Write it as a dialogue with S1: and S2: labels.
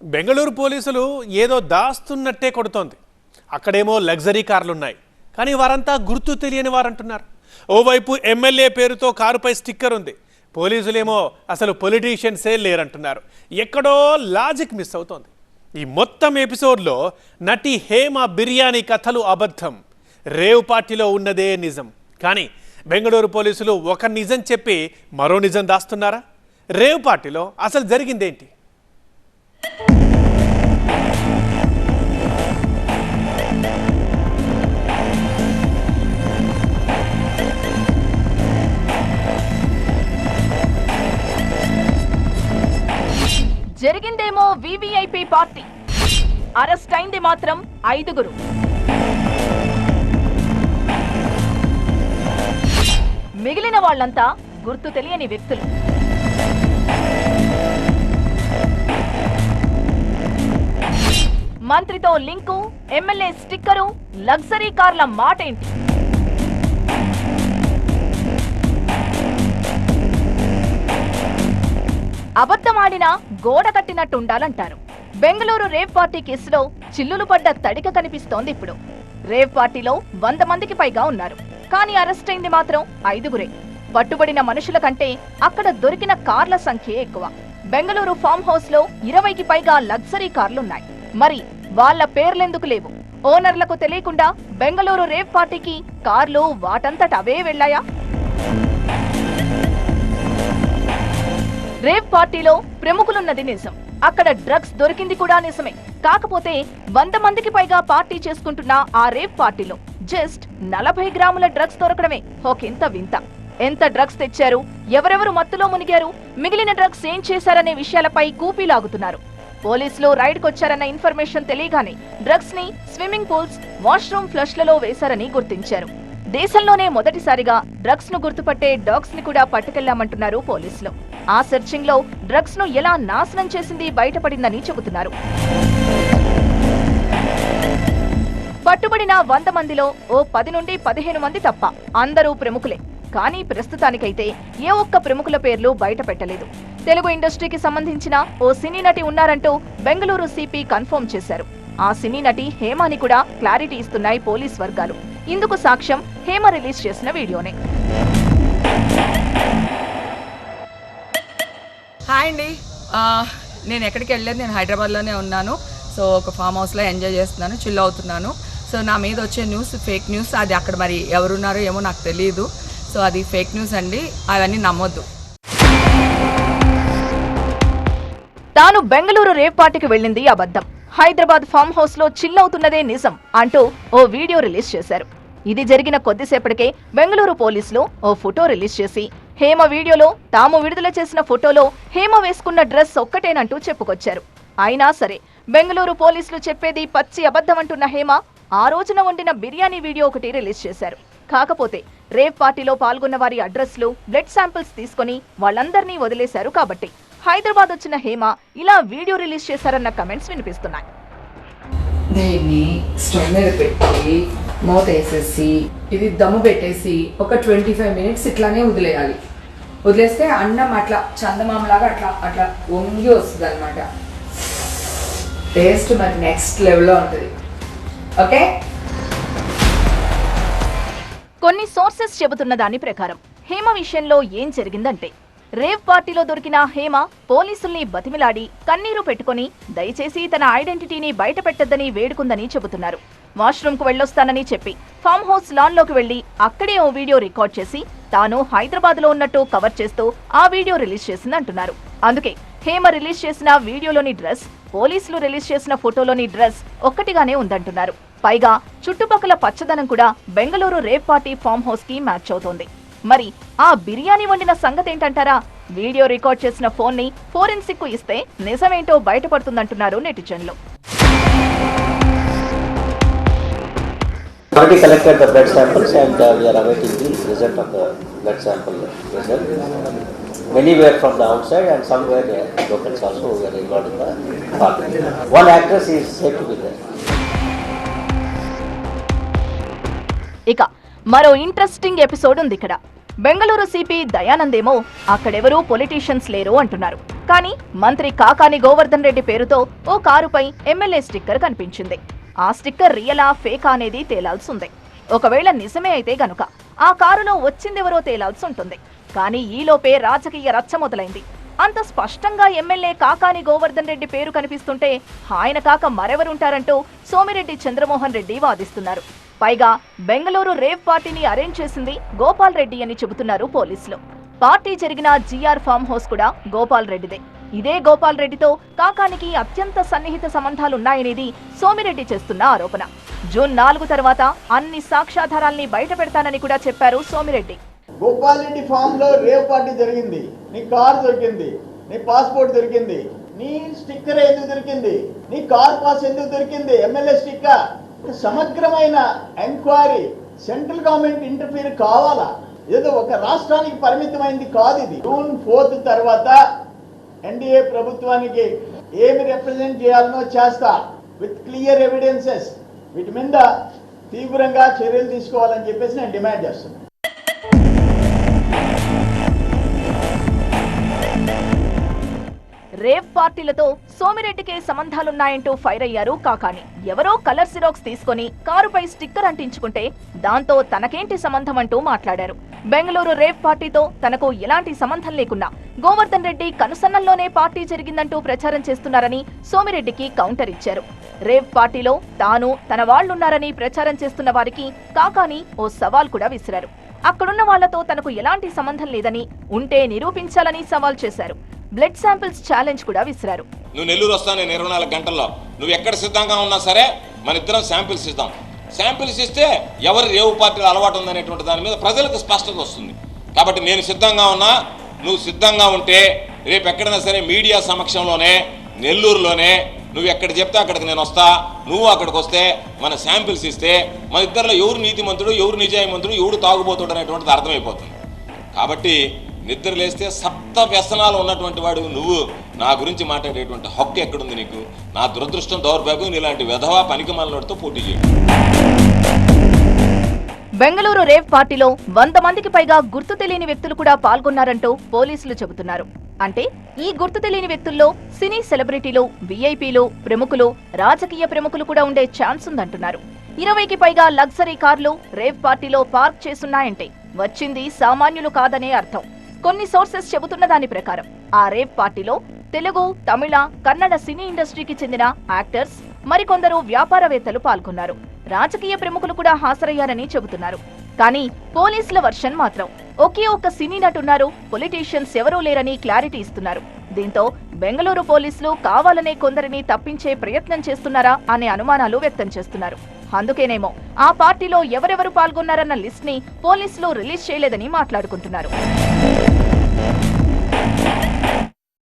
S1: బెంగళూరు పోలీసులు ఏదో దాస్తున్నట్టే కొడుతోంది. అక్కడేమో లగ్జరీ కార్లున్నాయి, కానీ వారంతా గుర్తు తెలియని వారంటున్నారు. ఓవైపు ఎమ్మెల్యే పేరుతో కారుపై స్టిక్కర్ ఉంది. పోలీసులేమో అసలు పొలిటీషియన్సే లేరంటున్నారు. ఎక్కడో లాజిక్ మిస్ అవుతోంది. ఈ మొత్తం ఎపిసోడ్లో నటి హేమ బిర్యానీ కథలు అబద్ధం, రేవ్ పార్టీలో ఉన్నదే నిజం. కానీ బెంగళూరు పోలీసులు ఒక నిజం చెప్పి మరో నిజం దాస్తున్నారా? రేవ్ పార్టీలో అసలు జరిగిందేంటి?
S2: జరిగిందేమో వివిఐపి పార్టీ, అరెస్ట్ అయింది మాత్రం 5. మిగిలిన వాళ్ళంతా గుర్తు తెలియని వ్యక్తులు. మంత్రితో లింకు, ఎమ్మెల్యే స్టిక్కరు, లగ్జరీ కార్ల మాటేంటి? అబద్ధమాడినా గోడ కట్టినట్టుండాలంటారు. బెంగళూరు రేవ్ పార్టీ కేసులో చిల్లులు పడ్డ తడిక కనిపిస్తోంది ఇప్పుడు. రేవ్ పార్టీలో 100 మందికి పైగా ఉన్నారు, కానీ అరెస్ట్ అయింది మాత్రం 5. పట్టుబడిన మనుషుల కంటే అక్కడ దొరికిన కార్ల సంఖ్యే ఎక్కువ. బెంగళూరు ఫామ్ హౌస్ లో 20కి పైగా లగ్జరీ కార్లున్నాయి. మరి వాళ్ళ పేర్లెందుకు లేవు? ఓనర్లకు తెలియకుండా బెంగళూరు రేవ్ పార్టీకి కార్లు వాటంతట అవే వెళ్లాయా? రేవ్ పార్టీలో ప్రముఖులున్నది నిజం, అక్కడ డ్రగ్స్ దొరికింది కూడా నిజమే. కాకపోతే 100 మందికి పైగా పార్టీ చేసుకుంటున్న ఆ రేవ్ పార్టీలో జస్ట్ 40 గ్రాముల డ్రగ్స్ దొరకడమే ఒకంత వింత. ఎంత డ్రగ్స్ తెచ్చారు, ఎవరెవరు మత్తులో మునిగారు, మిగిలిన డ్రగ్స్ ఏం చేశారనే విషయాలపై కూపీలాగుతున్నారు. పోలీసులు రైడ్కొచ్చారన్న ఇన్ఫర్మేషన్ తెలియగానే డ్రగ్స్ ని స్విమ్మింగ్ పూల్స్, వాష్రూమ్ ఫ్లష్లలో వేశారని గుర్తించారు. దేశంలోనే మొదటిసారిగా డ్రగ్స్ ను గుర్తుపట్టే డాగ్స్ ని కూడా పట్టుకెళ్లామంటున్నారు పోలీసులు. ఆ సెర్చింగ్ లో డ్రగ్స్ ను ఎలా నాశనం చేసింది బయటపడిందని చెబుతున్నారు. పట్టుబడిన 100 మందిలో ఓ 10 నుండి 15 మంది తప్ప అందరూ ప్రముఖులే. కానీ ప్రస్తుతానికైతే ఏ ఒక్క ప్రముఖుల పేర్లు బయట పెట్టలేదు. తెలుగు ఇండస్ట్రీకి సంబంధించిన ఓ సినీ నటి ఉన్నారంటూ బెంగళూరు సిపి కన్ఫర్మ్ చేశారు. ఆ సినీ నటి హేమని కూడా క్లారిటీ ఇస్తున్నాయి పోలీస్ వర్గాలు. ఇందుకు సాక్ష్యం హేమ రిలీజ్ చేసిన వీడియోనే.
S3: హాయ్ అండి, నేను ఎక్కడికి వెళ్ళలేదు, నేను హైదరాబాద్లోనే ఉన్నాను. సో ఒక ఫామ్ హౌస్లో ఎంజాయ్ చేస్తున్నాను, చిల్ అవుతున్నాను. సో నా మీద వచ్చే న్యూస్ ఫేక్ న్యూస్, అది అక్కడ మరి ఎవరున్నారో ఏమో నాకు తెలియదు. సో అది ఫేక్ న్యూస్ అండి, అవన్నీ నమ్మొద్దు.
S2: తాను బెంగళూరు రేవ్ పార్టీకి వెళ్ళింది అబద్ధం, హైదరాబాద్ ఫామ్ హౌస్ లో చిల్ అవుతున్నదే నిజం అంటూ ఓ వీడియో రిలీజ్ చేశారు. ఇది జరిగిన కొద్దిసేపటికే బెంగళూరు పోలీసులు ఓ ఫోటో రిలీజ్ చేసి హేమ వీడియోలో తాము విడుదల చేసిన ఫోటోలో హేమ వేసుకున్న డ్రెస్ ఒక్కటేనంటూ చెప్పుకొచ్చారు. అయినా సరే బెంగళూరు పోలీసులు చెప్పేది పచ్చి అబద్ధమంటున్న హేమ ఆ రోజున వండిన బిర్యానీ వీడియో ఒకటి రిలీజ్ చేశారు. కాకపోతే రేవ్ పార్టీలో పాల్గొన్న వారి అడ్రస్లు, బ్లడ్ శాంపిల్స్ తీసుకుని వాళ్ళందరినీ వదిలేశారు. కాబట్టి హైదరాబాద్ వచ్చిన హేమ ఇలా వీడియో రిలీజ్ చేశారన్న కమెంట్స్ వినిపిస్తున్నాయి.
S3: దీన్ని స్టవ్ మీద పెట్టి మూత వేసేసి ఇది దమ్ము పెట్టేసి ఒక 25 మినిట్స్ ఇట్లానే వదిలేయాలి. వదిలేస్తే అన్నం అట్లా చందమామలాగా అట్లా అట్లా వంగి వస్తుంది అనమాట. టేస్ట్ మరి నెక్స్ట్ లెవెల్లో ఉంటుంది. ఓకే,
S2: కొన్ని సోర్సెస్ చెబుతున్న దాని ప్రకారం హేమ విషయంలో ఏం జరిగిందంటే, రేవ్ పార్టీలో దొరికిన హేమ పోలీసుల్ని బతిమిలాడి కన్నీరు పెట్టుకుని దయచేసి తన ఐడెంటిటీని బయట పెట్టొద్దని వేడుకుందని చెబుతున్నారు. వాష్రూమ్ కు వెళ్ళొస్తానని చెప్పి ఫామ్ హౌస్ లాన్ లోకి వెళ్లి అక్కడే ఓ వీడియో రికార్డ్ చేసి తాను హైదరాబాద్ లో ఉన్నట్టు కవర్ చేస్తూ ఆ వీడియో రిలీజ్ చేసిందంటున్నారు. అందుకే హేమ రిలీజ్ చేసిన వీడియోలోని డ్రెస్, పోలీసులు రిలీజ్ చేసిన ఫోటోలోని డ్రెస్ ఒక్కటిగానే ఉందంటున్నారు. పైగా చుట్టుపక్కల పచ్చదనం కూడా Bengaluru rave party farm house కి మ్యాచ్ అవుతోంది. మరి ఆ బిర్యానీ వండిన సంగతేంటంటారా? వీడియో రికార్డ్ చేసిన ఫోన్ ని ఫోరెన్సిక్ కు ఇస్తే నిజమేంటో బయటపడుతుందంటున్నారు నెటిజన్లు.
S4: Already collected the blood samples and we are awaiting the result of the blood sample result. Many were from the outside and some were locals also who were involved in the party. One actress is said to be there.
S2: ఇక మరో interesting episode ఉంది ఇక్కడ. Bengaluru CP దయానందేమో అక్కడెవరూ politicians లేరు అంటున్నారు. కానీ మంత్రి కాకాని గోవర్ధన్ రెడ్డి పేరుతో ఓ కారుపై MLA sticker కనిపించింది. ఆ స్టిక్కర్ రియలా ఫేకా అనేది తేలాల్సిందే. ఒకవేళ నిజమే అయితే గనుక ఆ కారులో వచ్చిందెవరో తేలాల్సి ఉంటుంది. కానీ ఈలోపే రాజకీయ రచ్చ మొదలైంది. అంత స్పష్టంగా ఎమ్మెల్యే కాకాని గోవర్ధన్ రెడ్డి పేరు కనిపిస్తుంటే ఆయన కాక మరెవరుంటారంటూ సోమిరెడ్డి చంద్రమోహన్ రెడ్డి వాదిస్తున్నారు. పైగా బెంగళూరు రేవ్ పార్టీని అరేంజ్ చేసింది గోపాల్ రెడ్డి అని చెబుతున్నారు పోలీసులు. పార్టీ జరిగిన జిఆర్ ఫామ్ హౌస్ కూడా గోపాల్ రెడ్డిదే. ఇదే గోపాల్ రెడ్డితో కాకానికి అత్యంత సన్నిహిత సంబంధాలున్నాయనేది సోమిరెడ్డి చేస్తున్న ఆరోపణ. జూన్ 4 తర్వాత అన్ని సాక్ష్యాధారాల్ని బయట పెడతానని కూడా చెప్పారు సోమిరెడ్డి.
S5: గోపాల్ రెడ్డి ఫామ్ లో రేవ్ పార్టీ జరిగింది, నీ కార్ దొరికింది, నీ పాస్పోర్ట్ దొరికింది, నీ స్టిక్కర్ ఎందుకు దొరికింది, నీ కార్ పాస్ ఎందుకు దొరికింది, ఎమ్మెల్యే స్టిక్కర్. సమగ్రమైన ఎంక్వైరీ, సెంట్రల్ గవర్నమెంట్ ఇంటర్ఫీర్ కావాలా? ఏదో ఒక రాష్ట్రానికి పరిమితమైంది కాదు ఇది. జూన్ 4 తర్వాత ఎన్డీఏ ప్రభుత్వానికి ఏమి రిప్రజెంట్ చేయాలనో చేస్తా, విత్ క్లియర్ ఎవిడెన్సెస్. వీటి మీద తీవ్రంగా చర్యలు తీసుకోవాలని చెప్పేసి నేను డిమాండ్ చేస్తున్నాను.
S2: రేవ్ పార్టీలతో సోమిరెడ్డికే సంబంధాలున్నాయంటూ ఫైర్ అయ్యారు కాకాని. ఎవరో కలర్ సిరాక్స్ తీసుకుని కారుపై స్టిక్కర్ అంటించుకుంటే దాంతో తనకేంటి సంబంధం అంటూ మాట్లాడారు. బెంగళూరు రేవ్ పార్టీతో తనకు ఎలాంటి సంబంధం లేకున్నా గోవర్ధన్ రెడ్డి కనుసన్నల్లోనే పార్టీ జరిగిందంటూ ప్రచారం చేస్తున్నారని సోమిరెడ్డికి కౌంటర్ ఇచ్చారు. రేవ్ పార్టీలో తాను తన వాళ్లున్నారని ప్రచారం చేస్తున్న వారికి కాకాని ఓ సవాల్ కూడా విసిరారు. అక్కడున్న వాళ్లతో తనకు ఎలాంటి సంబంధం లేదని, ఉంటే నిరూపించాలని సవాల్ చేశారు. బ్లడ్ శాంపిల్స్ ఛాలెంజ్ కూడా విసిరారు.
S6: నువ్వు నెల్లూరు వస్తా, నేను 24 గంటల్లో నువ్వు ఎక్కడ సిద్ధంగా ఉన్నా సరే మన ఇద్దరం శాంపిల్స్ ఇద్దాం. శాంపిల్స్ ఇస్తే ఎవరి రేవు పార్టీలో అలవాటు ఉందనేటువంటి దాని మీద ప్రజలకు స్పష్టత వస్తుంది. కాబట్టి నేను సిద్ధంగా ఉన్నా, నువ్వు సిద్ధంగా ఉంటే రేపు ఎక్కడైనా సరే మీడియా సమక్షంలోనే నెల్లూరులోనే నువ్వు ఎక్కడ చెప్తే అక్కడికి నేను వస్తా. నువ్వు అక్కడికి వస్తే మన శాంపిల్స్ ఇస్తే మన ఇద్దరిలో ఎవరు నీతిమంతుడు, ఎవరు నిజాయమంతుడు, ఎవడు తాగుబోతుడు అనేటువంటిది అర్థమైపోతుంది. కాబట్టి నిద్ర లేస్తే సప్త వ్యసనాలు ఉన్నటువంటి వాడు నువ్వు నా గురించి మాట్లాడేటువంటి హక్కు ఎక్కడుంది నీకు? నా దురదృష్టం, దౌర్భాగ్యం ఇలాంటి వెధవా పనికిమాలినోడితో పోటీ చేయడం.
S2: బెంగళూరు రేవ్ పార్టీలో 100 మందికి పైగా గుర్తు తెలియని వ్యక్తులు కూడా పాల్గొన్నారంటూ పోలీసులు చెబుతున్నారు. అంటే ఈ గుర్తు తెలియని వ్యక్తుల్లో సినీ సెలబ్రిటీలు, వీఐపీలు, ప్రముఖులు, రాజకీయ ప్రముఖులు కూడా ఉండే ఛాన్స్ ఉందంటున్నారు. 20కి పైగా లగ్జరీ కార్లు రేవ్ పార్టీలో పార్క్ చేసున్నాయంటే వచ్చింది సామాన్యులు కాదనే అర్థం. కొన్ని సోర్సెస్ చెబుతున్న దాని ప్రకారం ఆ రేవ్ పార్టీలో తెలుగు, తమిళ, కన్నడ సినీ ఇండస్ట్రీకి చెందిన యాక్టర్స్, మరికొందరు వ్యాపారవేత్తలు పాల్గొన్నారు. రాజకీయ ప్రముఖులు కూడా హాజరయ్యారని చెబుతున్నారు. కానీ పోలీసుల వర్షన్ మాత్రం ఒకే ఒక్క సినీ నటున్నారు, పొలిటీషియన్స్ ఎవరూ లేరని క్లారిటీ ఇస్తున్నారు. దీంతో బెంగళూరు పోలీసులు కావాలనే కొందరిని తప్పించే ప్రయత్నం చేస్తున్నారా అనే అనుమానాలు వ్యక్తం చేస్తున్నారు. అందుకేనేమో ఆ పార్టీలో ఎవరెవరు పాల్గొన్నారన్న లిస్ట్ ని పోలీసులు రిలీజ్ చేయలేదని మాట్లాడుకుంటున్నారు.